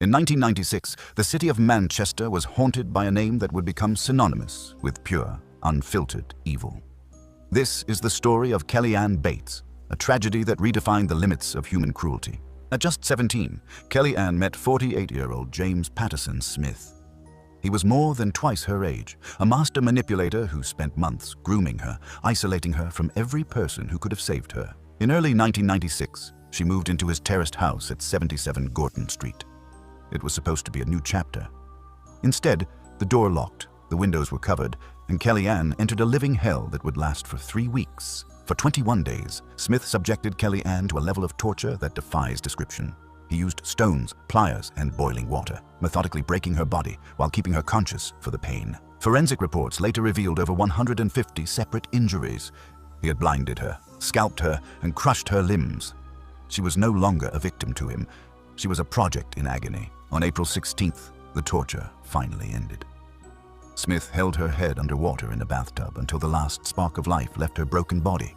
In 1996, the city of Manchester was haunted by a name that would become synonymous with pure, unfiltered evil. This is the story of Kellyanne Bates, a tragedy that redefined the limits of human cruelty. At just 17, Kellyanne met 48-year-old James Patterson Smith. He was more than twice her age, a master manipulator who spent months grooming her, isolating her from every person who could have saved her. In early 1996, she moved into his terraced house at 77 Gorton Street. It was supposed to be a new chapter. Instead, the door locked, the windows were covered, and Kellyanne entered a living hell that would last for 3 weeks. For 21 days, Smith subjected Kellyanne to a level of torture that defies description. He used stones, pliers, and boiling water, methodically breaking her body while keeping her conscious for the pain. Forensic reports later revealed over 150 separate injuries. He had blinded her, scalped her, and crushed her limbs. She was no longer a victim to him. She was a project in agony. On April 16th, the torture finally ended. Smith held her head underwater in a bathtub until the last spark of life left her broken body.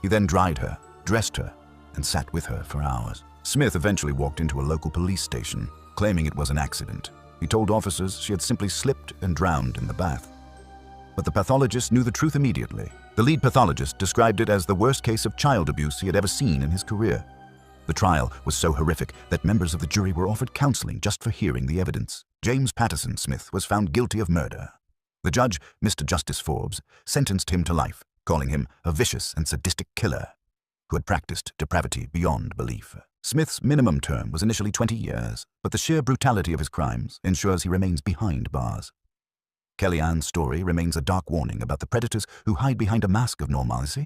He then dried her, dressed her, and sat with her for hours. Smith eventually walked into a local police station, claiming it was an accident. He told officers she had simply slipped and drowned in the bath. But the pathologist knew the truth immediately. The lead pathologist described it as the worst case of child abuse he had ever seen in his career. The trial was so horrific that members of the jury were offered counseling just for hearing the evidence. James Patterson Smith was found guilty of murder. The judge, Mr. Justice Forbes, sentenced him to life, calling him a vicious and sadistic killer who had practiced depravity beyond belief. Smith's minimum term was initially 20 years, but the sheer brutality of his crimes ensures he remains behind bars. Kellyanne's story remains a dark warning about the predators who hide behind a mask of normalcy